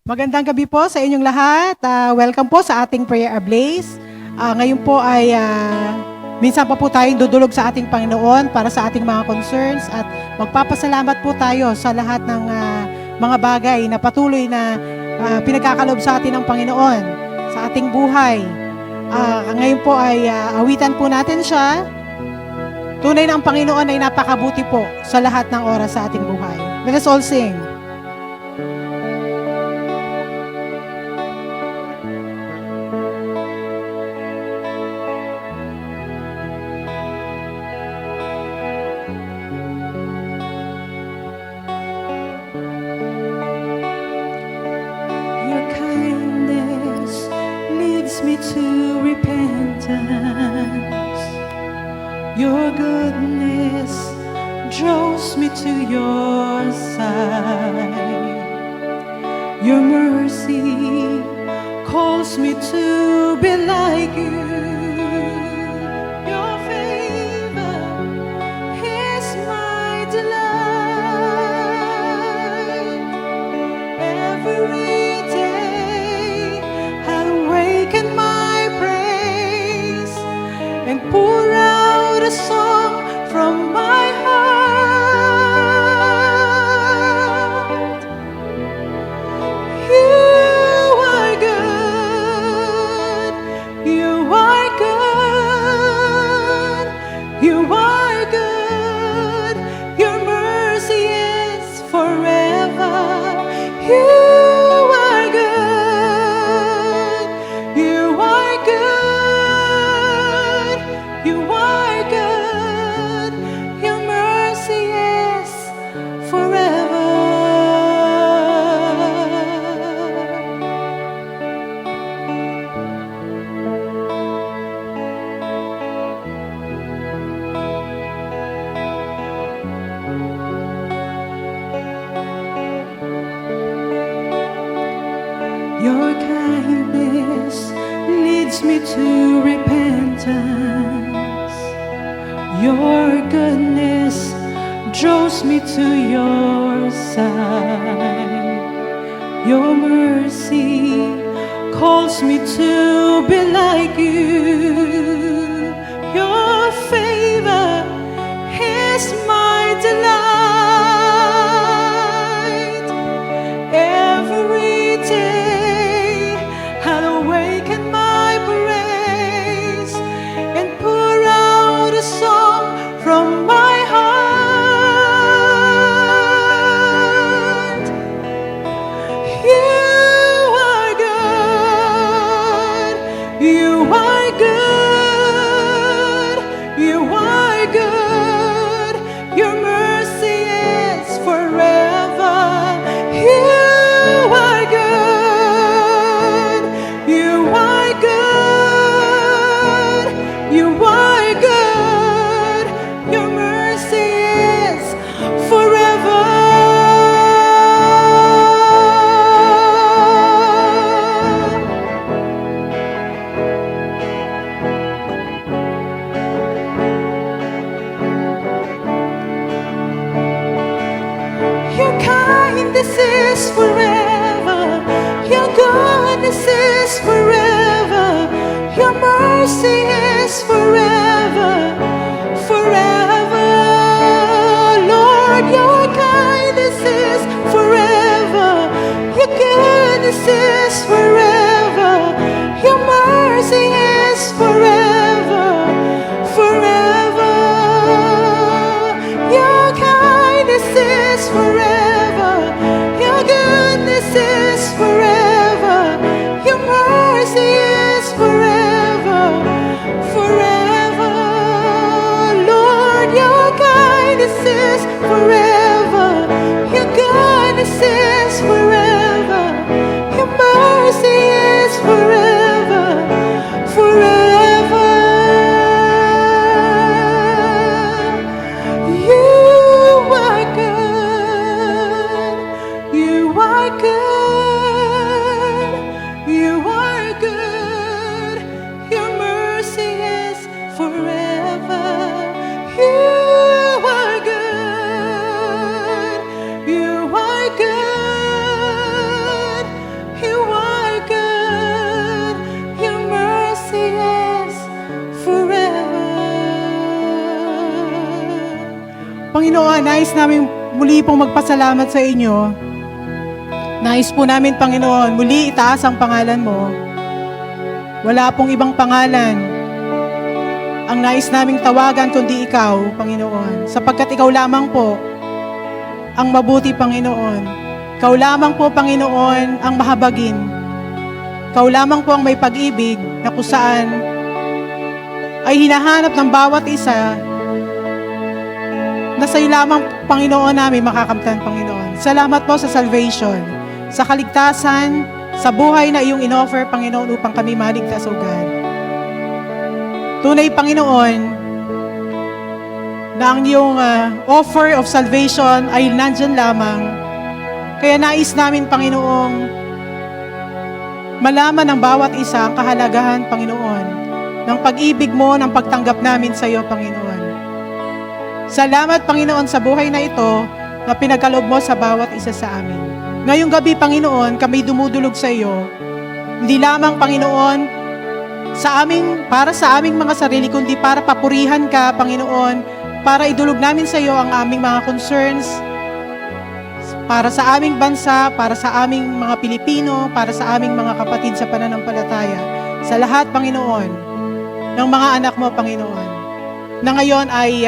Magandang gabi po sa inyong lahat. Welcome po sa ating prayer ablaze. Ngayon po ay minsan pa po tayong dudulog sa ating Panginoon para sa ating mga concerns at magpapasalamat po tayo sa lahat ng mga bagay na patuloy na pinagkakalob sa atin ng Panginoon sa ating buhay. Ngayon po ay awitan po natin siya. Tunay na ang Panginoon ay napakabuti po sa lahat ng oras sa ating buhay. Let us all sing. To repentance, your goodness draws me to your side, your mercy calls me to be like you, your favor is my delight. Every day I'll awaken my praise and pour out a song from my heart. You are good, you are good, you are good, your mercy is forever. You are good, you are good, you are good, your mercy is forever. Your kindness leads me to repentance. Your goodness draws me to your side. Your mercy calls me to be like you. Your favor is my delight. Every day I'll awaken my praise and pour out a song from my heart. You are good, you are good, you are good, your mercy is forever. You are good, you are good, you are good, your mercy is forever. Your kindness is forever, your goodness is forever, your mercy is forever, forever. Lord, your kindness is forever, your goodness is forever, your mercy is forever, forever. Your kindness is forever, your goodness is forever, your mercy is forever, forever. Lord, your kindness is forever, your goodness is forever, your mercy Panginoon, nais namin muli pong magpasalamat sa inyo. Nais po namin, Panginoon, muli itaas ang pangalan mo. Wala pong ibang pangalan ang nais naming tawagan kundi ikaw, Panginoon. Sapagkat ikaw lamang po ang mabuti, Panginoon. Ikaw lamang po, Panginoon, ang mahabagin. Ikaw lamang po ang may pag-ibig na kung saan ay hinahanap ng bawat isa na sa'yo lamang, Panginoon, namin makakamtan, Panginoon. Salamat po sa salvation, sa kaligtasan, sa buhay na iyong inoffer, Panginoon, upang kami maligtas, O God. Tunay, Panginoon, na ang iyong offer of salvation ay nandyan lamang. Kaya nais namin, Panginoong, malaman ng bawat isa ang kahalagahan, Panginoon, ng pag-ibig mo, ng pagtanggap namin sa iyo, Panginoon. Salamat, Panginoon, sa buhay na ito na pinagkaloob mo sa bawat isa sa amin. Ngayong gabi, Panginoon, kami dumudulog sa iyo. Hindi lamang, Panginoon, para sa aming mga sarili, kundi para papurihan ka, Panginoon, para idulog namin sa iyo ang aming mga concerns, para sa aming bansa, para sa aming mga Pilipino, para sa aming mga kapatid sa pananampalataya, sa lahat, Panginoon, ng mga anak mo, Panginoon, na ngayon ay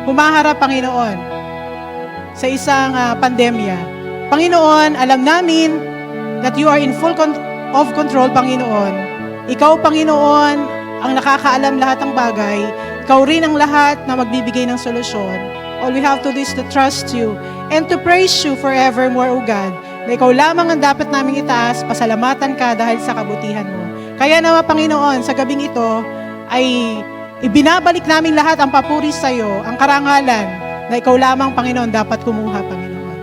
humaharap, Panginoon, sa isang pandemya. Panginoon, alam namin that you are in full of control, Panginoon. Ikaw, Panginoon, ang nakakaalam lahat ng bagay. Ikaw rin ang lahat na magbibigay ng solusyon. All we have to do is to trust you and to praise you forevermore, O God. Na ikaw lamang ang dapat naming itaas, pasalamatan ka dahil sa kabutihan mo. Kaya nawa, Panginoon, sa gabing ito ay ibinabalik namin lahat ang papuri sa iyo, ang karangalan na ikaw lamang, Panginoon, dapat kumuha, Panginoon.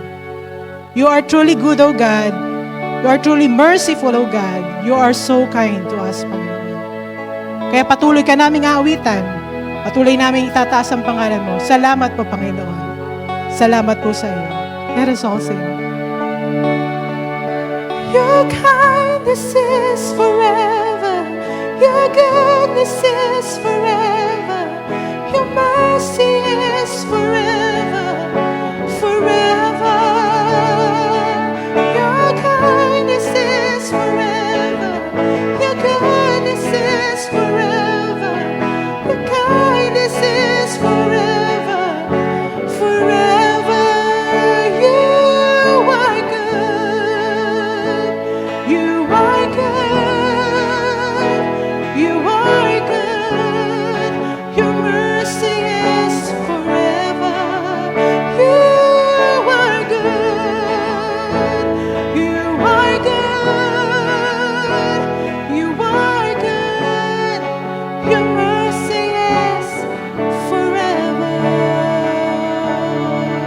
You are truly good, O God. You are truly merciful, O God. You are so kind to us, Panginoon. Kaya patuloy ka naming aawitan. Patuloy naming itataas ang pangalan mo. Salamat po, Panginoon. Salamat po sa iyo. Let us all sing. Your kindness is forever. Your goodness is forever. Your mercy is forever, forever. Your kindness is forever. Your goodness is forever. Your kindness is forever, forever. You are good. You are good. You are good. Your mercy is forever. You are good. You are good. You are good. Your mercy is forever.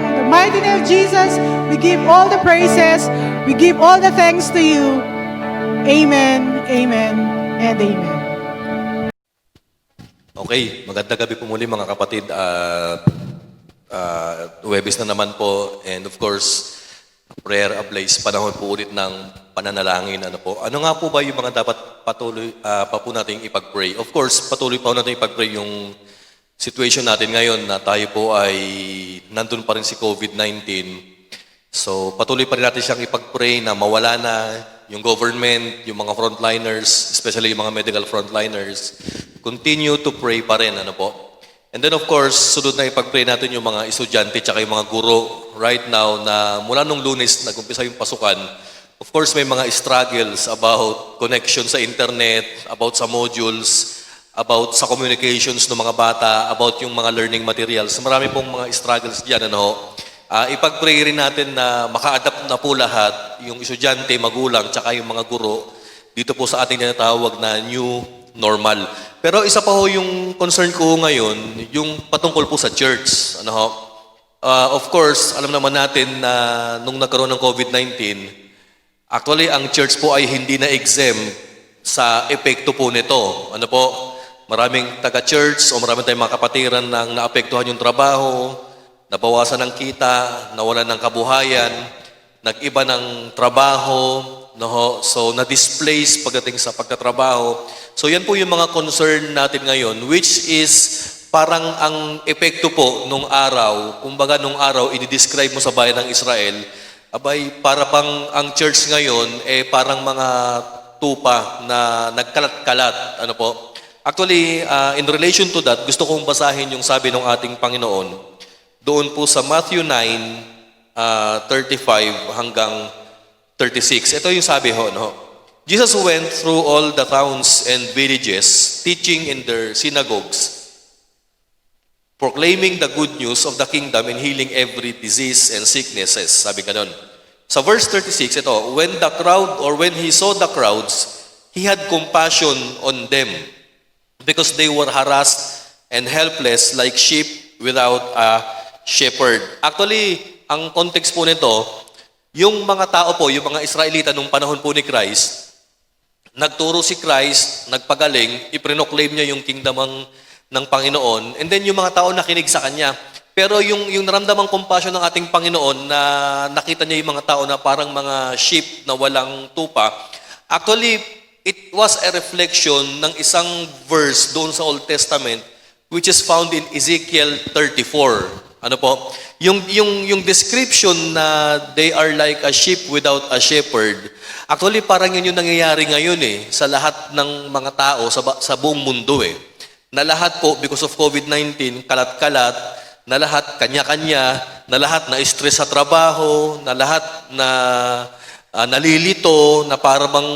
In the mighty name of Jesus, we give all the praises, we give all the thanks to you. Amen, amen, and amen. Okay, magandang gabi po muli mga kapatid. Webis na naman po, and of course, prayer ablaze, panahon po ulit ng pananalangin. Ano nga po ba yung mga dapat patuloy pa po natin ipag-pray? Of course, patuloy pa po natin ipag-pray yung situation natin ngayon na tayo po ay nandun pa rin si COVID-19. So, patuloy pa rin natin siyang ipag-pray na mawala na yung government, yung mga frontliners, especially yung mga medical frontliners. Continue to pray pa rin, And then of course, sunod na ipag-pray natin yung mga estudyante tsaka yung mga guro right now na mula nung Lunes nag-umpisa yung pasukan. Of course, may mga struggles about connection sa internet, about sa modules, about sa communications ng mga bata, about yung mga learning materials. Marami pong mga struggles diyan, ipag-pray rin natin na maka-adapt na po lahat, yung estudyante, magulang, tsaka yung mga guro, dito po sa ating tinatawag na new normal. Pero isa pa ho yung concern ko ngayon, yung patungkol po sa church. Of course, alam naman natin na nung nagkaroon ng COVID-19, actually, ang church po ay hindi na exempt sa epekto po nito. Maraming taga-church o maraming tayong mga kapatiran nang naapektuhan yung trabaho, nabawasan ng kita, nawalan ng kabuhayan, nag-iba ng trabaho, so na-displace pagdating sa pagtatrabaho. So yan po yung mga concern natin ngayon, which is parang ang epekto po nung araw, kumbaga nung araw, i-describe mo sa bayan ng Israel, abay, para pang ang church ngayon, parang mga tupa na nagkalat-kalat. Ano po? Actually, in relation to that, gusto kong basahin yung sabi ng ating Panginoon. Doon po sa Matthew 9:35 hanggang 36. Ito yung sabi ho, no? Jesus went through all the towns and villages, teaching in their synagogues, proclaiming the good news of the kingdom and healing every disease and sicknesses. Sabi ganun. Sa verse 36, ito, when he saw the crowds, he had compassion on them because they were harassed and helpless like sheep without a shepherd. Actually, ang context po nito, yung mga tao po, yung mga Israelita nung panahon po ni Christ, nagturo si Christ, nagpagaling, iprinoclaim niya yung kingdom ng Panginoon, and then yung mga tao nakinig sa Kanya. Pero yung naramdamang compassion ng ating Panginoon na nakita niya yung mga tao na parang mga sheep na walang tupa, actually, it was a reflection ng isang verse doon sa Old Testament which is found in Ezekiel 34. Ano po? Yung description na they are like a sheep without a shepherd, actually parang yun yung nangyayari ngayon sa lahat ng mga tao sa buong mundo Na lahat po, because of COVID-19, kalat-kalat, na lahat kanya-kanya, na lahat na stress sa trabaho, na lahat na nalilito, na parang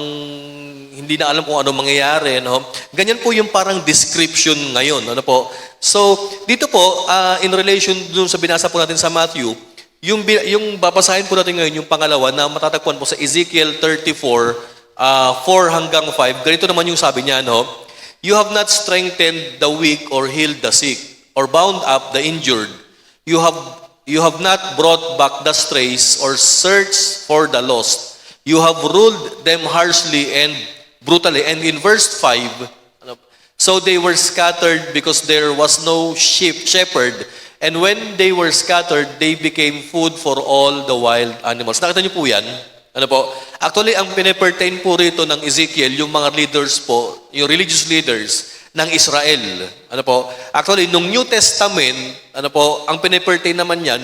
hindi na alam kung ano mangyayari. No? Ganyan po yung parang description ngayon. Ano po? So, dito po, in relation dun sa binasa po natin sa Matthew, yung babasahin po natin ngayon, yung pangalawa, na matatagpuan po sa Ezekiel 34, 4 hanggang 5. Ganito naman yung sabi niya, no? You have not strengthened the weak or healed the sick, or bound up the injured. You have not brought back the strays or searched for the lost. You have ruled them harshly and brutally. And in verse 5, so they were scattered because there was no shepherd. And when they were scattered, they became food for all the wild animals. Nakita niyo po yan? Ano po? Actually, ang pinipertain po rito ng Ezekiel, yung mga leaders po, yung religious leaders ng Israel. Ano po? Actually, nung New Testament, ano po, ang pinipertain naman yan,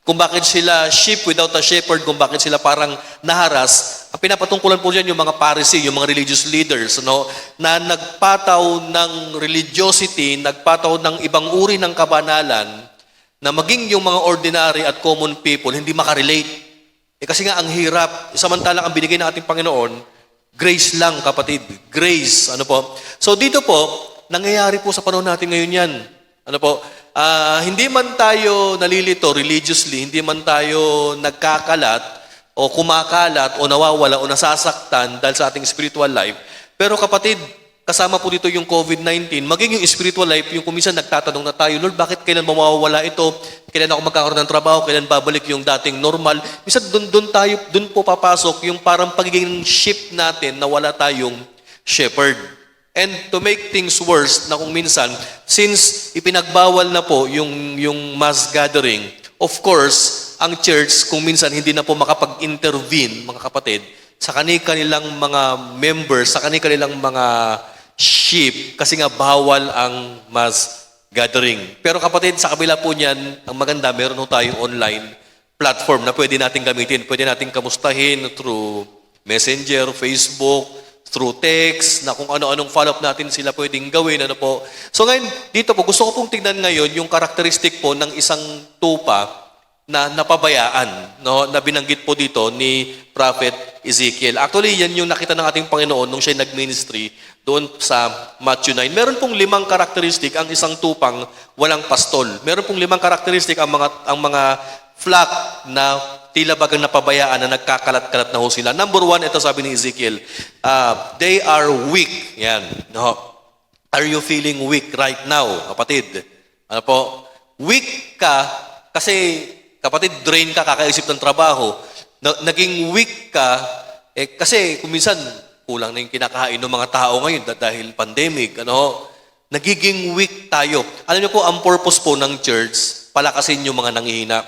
kung bakit sila sheep without a shepherd, kung bakit sila parang naharas, ang pinapatungkulan po dyan yung mga Pharisee, yung mga religious leaders, no, na nagpataw ng religiosity, nagpataw ng ibang uri ng kabanalan, na maging yung mga ordinary at common people hindi makarelate. Kasi nga ang hirap, samantalang ang binigay ng ating Panginoon, grace lang kapatid, grace. Ano po? So dito po, nangyayari po sa panahon natin ngayon yan. Ano po? Hindi man tayo nalilito religiously, hindi man tayo nagkakalat o kumakalat o nawawala o nasasaktan dahil sa ating spiritual life. Pero kapatid, kasama po dito yung COVID-19, maging yung spiritual life, yung kuminsan nagtatanong na tayo, Lord, bakit kailan mawawala ito? Kailan ako magkakaroon ng trabaho? Kailan babalik yung dating normal? Minsan doon po papasok yung parang pagiging sheep natin na wala tayong shepherd. And to make things worse, na kung minsan, since ipinagbawal na po yung mass gathering, of course, ang church, kung minsan hindi na po makapag-intervene, mga kapatid, sa kanilang mga members, sa kanilang mga sheep, kasi nga bawal ang mass gathering. Pero kapatid, sa kabila po niyan, ang maganda, meron po tayong online platform na pwede natin gamitin. Pwede natin kamustahin through Messenger, Facebook, through text, na kung ano-anong follow-up natin sila pwedeng gawin. Ano po. So ngayon, dito po, gusto ko pong tingnan ngayon yung karakteristik po ng isang tupa na napabayaan, no, na binanggit po dito ni Prophet Ezekiel. Actually, yan yung nakita ng ating Panginoon nung siya nag-ministry doon sa Matthew 9. Meron pong 5 karakteristik ang isang tupang walang pastol. Meron pong 5 karakteristik ang mga flock na tila bagang napabayaan na nagkakalat-kalat na ho sila. Number 1, ito sabi ni Ezekiel, they are weak. Yan. No? Are you feeling weak right now, kapatid? Ano po? Weak ka kasi, kapatid, drain ka, kakaisip ng trabaho. Naging weak ka, kasi kung minsan, kulang na yung kinakain ng mga tao ngayon dahil pandemic. Nagiging weak tayo. Alam niyo po, ang purpose po ng church, palakasin yung mga nanghihina.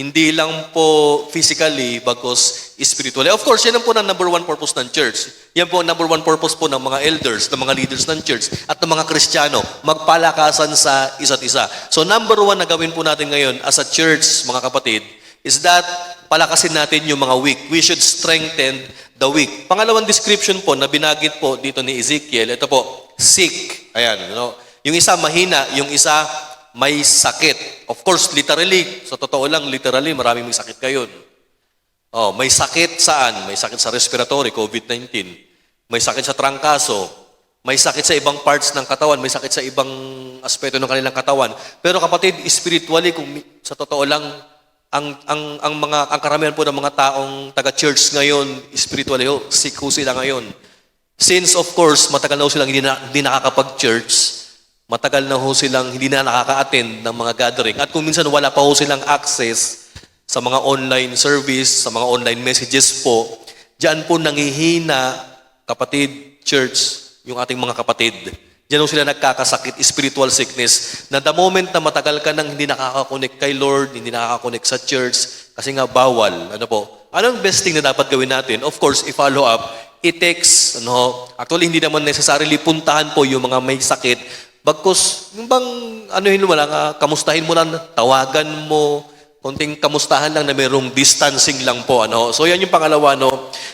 Hindi lang po physically, bagkus spiritually. Of course, yan ang po na number 1 purpose ng church. Yan po ang number one purpose po ng mga elders, ng mga leaders ng church, at ng mga Kristiyano, magpalakasan sa isa't isa. So number one na gawin po natin ngayon as a church, mga kapatid, is that palakasin natin yung mga weak. We should strengthen the weak. Pangalawang description po na binagit po dito ni Ezekiel, ito po, sick. Ayan, yung isa mahina, yung isa may sakit. Of course, literally, sa totoo lang, literally, maraming may sakit ngayon. May sakit saan? May sakit sa respiratory, COVID-19. May sakit sa trangkaso. May sakit sa ibang parts ng katawan. May sakit sa ibang aspeto ng kanilang katawan. Pero kapatid, spiritually, kung sa totoo lang, ang karamihan po ng mga taong taga-church ngayon, spiritually, sick ho sila ngayon. Since, of course, matagal na ho silang hindi nakakapag-church, matagal na ho silang hindi na nakaka-attend ng mga gathering. At kung minsan wala pa ho silang access sa mga online service, sa mga online messages po, diyan po nangihina, kapatid, church, yung ating mga kapatid. Diyan po sila nagkakasakit, spiritual sickness, na the moment na matagal ka nang hindi nakakakonect kay Lord, hindi nakakakonect sa church, kasi nga bawal. Anong best thing na dapat gawin natin? Of course, i-follow up, it takes, actually hindi naman necessarily puntahan po yung mga may sakit, bagkus, yung bang, kamustahin mo lang, tawagan mo, konting kamustahan lang na mayroong distancing lang po. So yan yung pangalawa,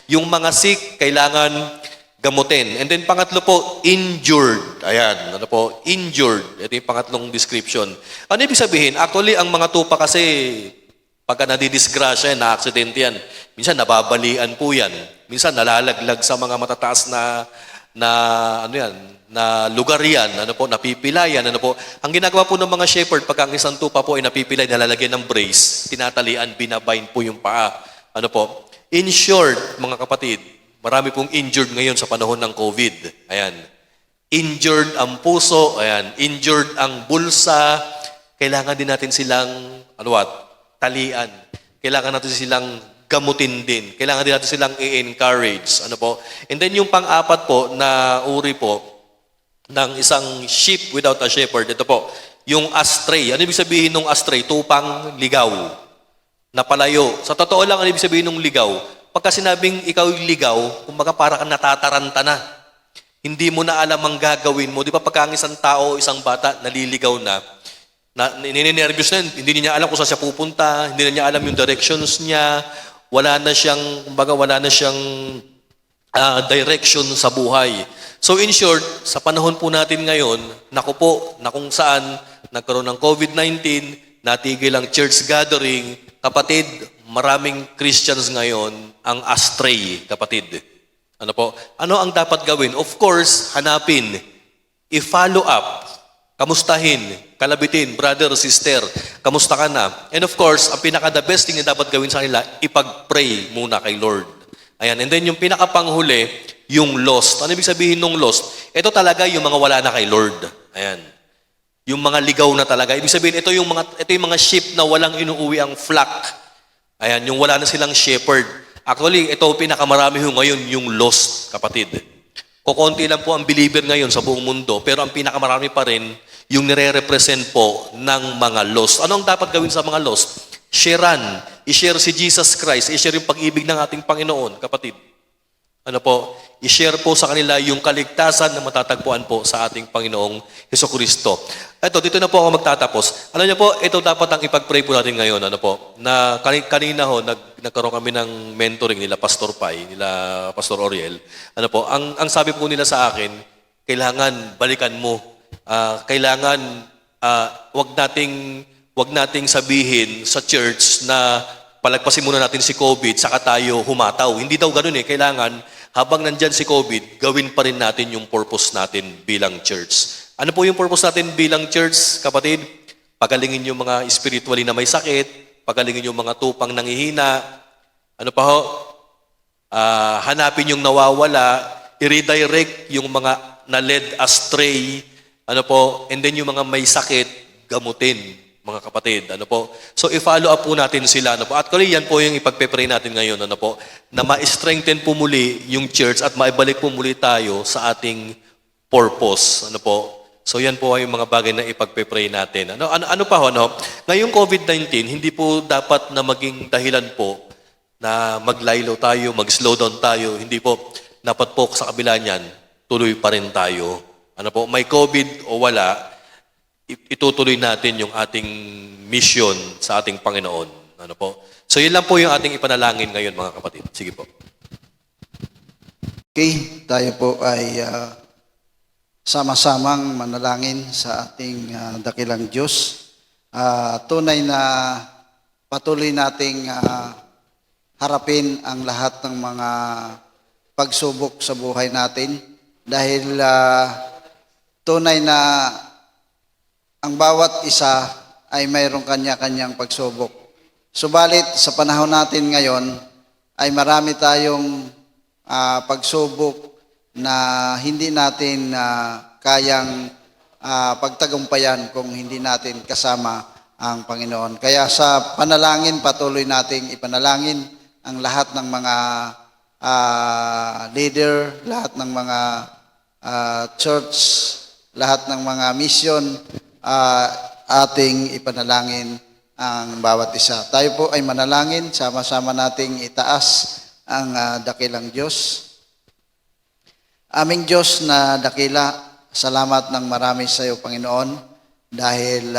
yung mga sick, kailangan gamutin. And then pangatlo po, injured. Ayan, injured. Ito yung pangatlong description. Ano ibig sabihin? Actually, ang mga tupa kasi, pagka nadidisgrasya, na-accident yan. Minsan nababalian po yan. Minsan nalalaglag sa mga matataas na lugar yan, napipilayan, Ang ginagawa po ng mga shepherd, pagka ang isang tupa po ay napipilay, nalalagyan ng brace, tinatalian, binabind po yung paa. In short, mga kapatid, marami pong injured ngayon sa panahon ng COVID. Ayan. Injured ang puso, ayan. Injured ang bulsa. Kailangan din natin silang, talian. Kailangan natin silang gamutin din. Kailangan din natin silang i-encourage. And then yung pang-apat po na uri po ng isang sheep without a shepherd, ito po, yung astray. Ano ibig sabihin ng astray? Tupang ligaw. Napalayo. Sa totoo lang, ano ibig sabihin ng ligaw? Pagka sinabing ikaw yung ligaw, kumbaga para kang natataranta na. Hindi mo na alam ang gagawin mo. Di ba pagka ang isang tao, isang bata, naliligaw na ninenervyos na, hindi niya alam kung saan siya pupunta, hindi na niya alam yung directions niya, wala na siyang direction sa buhay. So in short, sa panahon po natin ngayon, na kung saan nagkaroon ng COVID-19, natigil ang church gathering, kapatid, maraming Christians ngayon ang astray, kapatid. Ano ang dapat gawin? Of course, hanapin, i-follow up, kamustahin, kalabitin, brother, sister, kamusta ka na? And of course, ang pinaka-the best thing na dapat gawin sa kanila, ipag-pray muna kay Lord. Ayan, and then yung pinaka-panghuli, yung lost. Ano ibig sabihin ng lost? Ito talaga yung mga wala na kay Lord. Ayan. Yung mga ligaw na talaga. Ibig sabihin, ito yung mga sheep na walang inuuwi ang flock. Ayan, yung wala na silang shepherd. Actually, ito pinakamarami ngayon, yung lost, kapatid. Kukunti lang po ang believer ngayon sa buong mundo, pero ang pinakamarami pa rin, yung nire-represent po ng mga lost. Ano ang dapat gawin sa mga lost? Sharean. I-share si Jesus Christ. I-share yung pag-ibig ng ating Panginoon, kapatid. I-share po sa kanila yung kaligtasan na matatagpuan po sa ating Panginoong Hesukristo. Dito na po ako magtatapos. Alam niyo po, ito dapat ang ipag-pray po natin ngayon. Na kanina nagkaroon kami ng mentoring nila Pastor Pai, nila Pastor Oriel. Ang sabi po nila sa akin, kailangan balikan mo. Kailangan wag nating sabihin sa church na palagpasin muna natin si COVID saka tayo humataw. Hindi daw ganoon eh. Kailangan habang nandyan si COVID, gawin pa rin natin yung purpose natin bilang church. Ano po yung purpose natin bilang church, kapatid? Pagalingin yung mga spiritually na may sakit, pagalingin yung mga tupang nangihina, hanapin yung nawawala, i-redirect yung mga na-led astray, and then yung mga may sakit, gamutin, mga kapatid. So, i-follow up po natin sila. Actually, yan po yung ipagpe-pray natin ngayon, na ma-strengthen po muli yung church at maibalik po muli tayo sa ating purpose. So, yan po ay yung mga bagay na ipagpe-pray natin. Ngayong COVID-19, hindi po dapat na maging dahilan po na maglaylo tayo, mag-slow down tayo. Hindi po. dapat po sa kabila niyan, tuloy pa rin tayo. Ano po, may COVID o wala, itutuloy natin yung ating mission sa ating Panginoon. Ano po? So yun lang po yung ating ipanalangin ngayon mga kapatid. Sige po. Okay, tayo po ay sama-samang manalangin sa ating dakilang Diyos. Tunay na patuloy nating harapin ang lahat ng mga pagsubok sa buhay natin dahil tunay na ang bawat isa ay mayroong kanya-kanyang pagsubok. Subalit sa panahon natin ngayon ay marami tayong pagsubok na hindi natin kayang pagtagumpayan kung hindi natin kasama ang Panginoon. Kaya sa panalangin, patuloy nating ipanalangin ang lahat ng mga leader, lahat ng mga church, lahat ng mga mission, ating ipanalangin ang bawat isa. Tayo po ay manalangin, sama-sama nating itaas ang dakilang Diyos. Aming Diyos na dakila, salamat ng marami sa iyo, Panginoon, dahil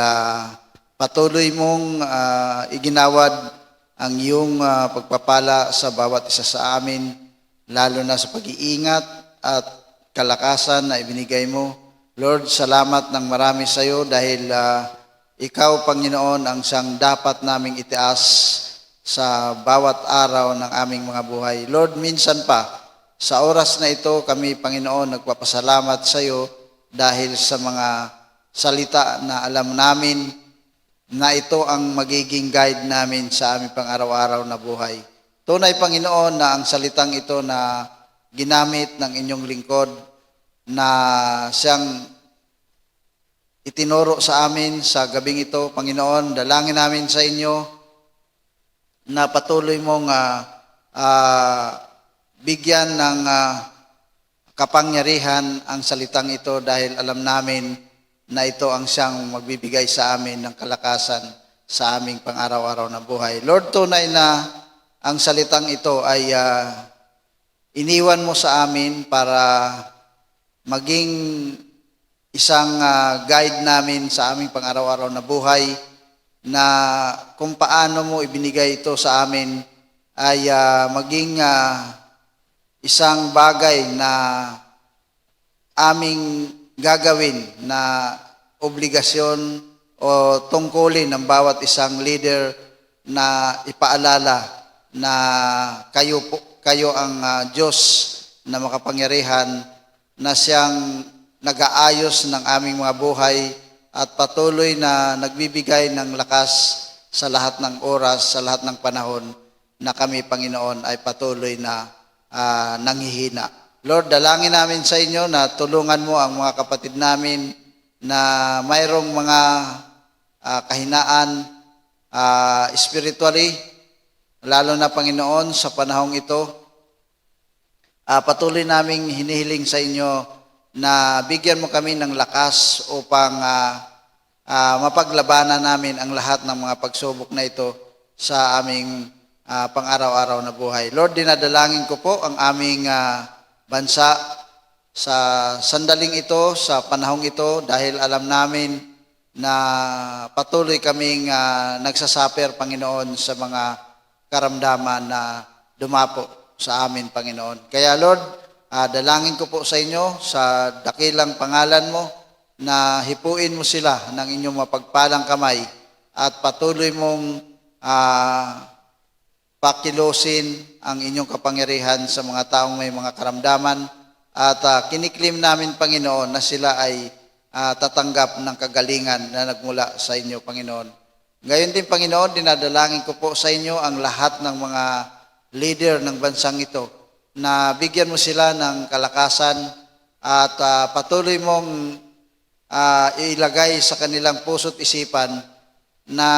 patuloy mong iginawad ang iyong pagpapala sa bawat isa sa amin, lalo na sa pag-iingat at kalakasan na ibinigay mo. Lord, salamat ng marami sa iyo dahil ikaw, Panginoon, ang siyang dapat naming itaas sa bawat araw ng aming mga buhay. Lord, minsan pa, sa oras na ito, kami, Panginoon, nagpapasalamat sa iyo dahil sa mga salita na alam namin na ito ang magiging guide namin sa aming pang-araw-araw na buhay. Tunay, Panginoon, na ang salitang ito na ginamit ng inyong lingkod na siyang itinuro sa amin sa gabing ito, Panginoon, dalangin namin sa inyo na patuloy mong bigyan ng kapangyarihan ang salitang ito dahil alam namin na ito ang siyang magbibigay sa amin ng kalakasan sa aming pang-araw-araw na buhay. Lord, tunay na ang salitang ito ay iniwan mo sa amin para maging isang guide namin sa aming pang-araw-araw na buhay na kung paano mo ibinigay ito sa amin ay maging isang bagay na aming gagawin na obligasyon o tungkulin ng bawat isang leader na ipaalala na kayo ang Diyos na makapangyarihan na siyang nag-aayos ng aming mga buhay at patuloy na nagbibigay ng lakas sa lahat ng oras, sa lahat ng panahon na kami, Panginoon, ay patuloy na nanghihina. Lord, dalangin namin sa inyo na tulungan mo ang mga kapatid namin na mayroong mga kahinaan spiritually, lalo na, Panginoon, sa panahong ito. Patuloy naming hinihiling sa inyo na bigyan mo kami ng lakas upang mapaglabanan namin ang lahat ng mga pagsubok na ito sa aming pang-araw-araw na buhay. Lord, dinadalangin ko po ang aming bansa sa sandaling ito, sa panahong ito, dahil alam namin na patuloy kaming nagsasaper, Panginoon, sa mga karamdaman na dumapo sa amin, Panginoon. Kaya, Lord, dalangin ko po sa inyo sa dakilang pangalan mo na hipuin mo sila ng inyong mapagpalang kamay at patuloy mong pakilusin ang inyong kapangyarihan sa mga taong may mga karamdaman at kiniklim namin, Panginoon, na sila ay tatanggap ng kagalingan na nagmula sa inyo, Panginoon. Ngayon din, Panginoon, dinadalangin ko po sa inyo ang lahat ng mga leader ng bansang ito na bigyan mo sila ng kalakasan at patuloy mong ilagay sa kanilang puso't isipan na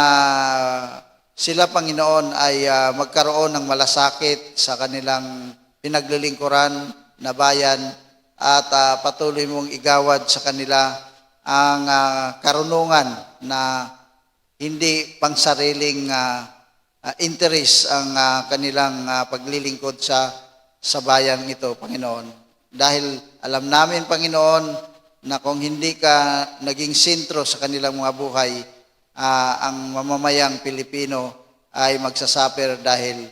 sila, Panginoon, ay magkaroon ng malasakit sa kanilang pinaglilingkuran na bayan at patuloy mong igawad sa kanila ang karunungan na hindi pangsariling interes ang kanilang paglilingkod sa sa bayang ito, Panginoon. Dahil alam namin, Panginoon, na kung hindi ka naging sentro sa kanilang mga buhay, ang mamamayang Pilipino ay magsasaper dahil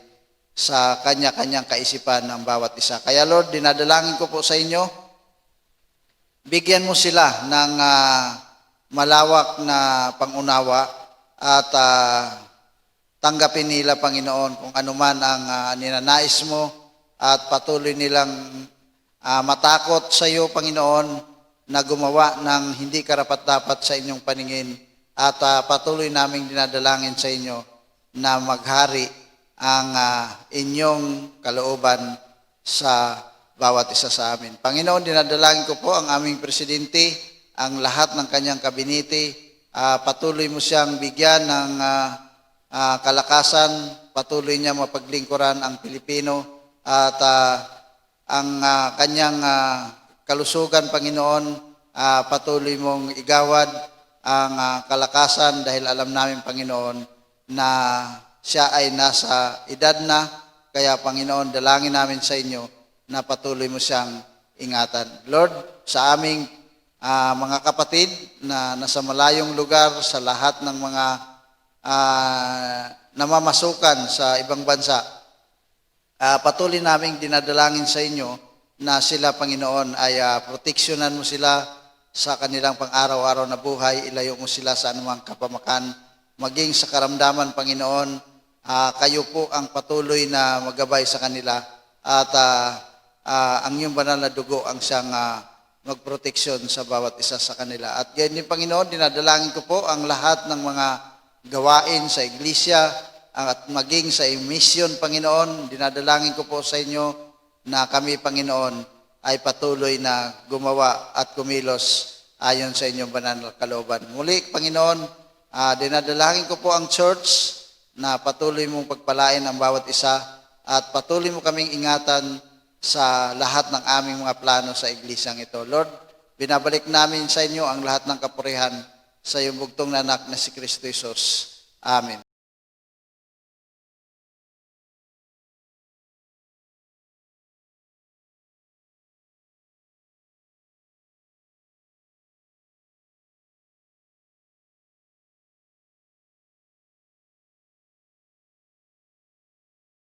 sa kanya-kanyang kaisipan ng bawat isa. Kaya Lord, dinadalangin ko po sa inyo, bigyan mo sila ng malawak na pangunawa at tanggapin nila, Panginoon, kung anuman ang ninanais mo at patuloy nilang matakot sa iyo, Panginoon, na gumawa ng hindi karapat-dapat sa inyong paningin at patuloy naming dinadalangin sa inyo na maghari ang inyong kalooban sa bawat isa sa amin. Panginoon, dinadalangin ko po ang aming presidente, ang lahat ng kanyang kabinete, patuloy mo siyang bigyan ng kalakasan, patuloy niya mapaglingkuran ang Pilipino at ang kanyang kalusugan, Panginoon, patuloy mong igawad ang kalakasan dahil alam namin, Panginoon, na siya ay nasa edad na, kaya Panginoon, dalangin namin sa inyo na patuloy mo siyang ingatan. Lord, sa aming mga kapatid na nasa malayong lugar, sa lahat ng mga namamasukan sa ibang bansa, patuloy naming dinadalangin sa inyo na sila, Panginoon, ay proteksyonan mo sila sa kanilang pang-araw-araw na buhay, ilayo mo sila sa anumang kapamakan, maging sa karamdaman, Panginoon, kayo po ang patuloy na magabay sa kanila at ang iyong banal na dugo ang siyang magproteksyon sa bawat isa sa kanila. At ganyan, Panginoon, dinadalangin ko po ang lahat ng mga gawain sa iglesia at maging sa mission, Panginoon, dinadalangin ko po sa inyo na kami, Panginoon, ay patuloy na gumawa at kumilos ayon sa inyong banal na kalooban. Muli, Panginoon, dinadalangin ko po ang church na patuloy mong pagpalain ang bawat isa at patuloy mo kaming ingatan sa lahat ng aming mga plano sa iglesyang ito. Lord, binabalik namin sa inyo ang lahat ng kapurihan sa iyong bugtong na anak na si Kristo Jesus. Amen.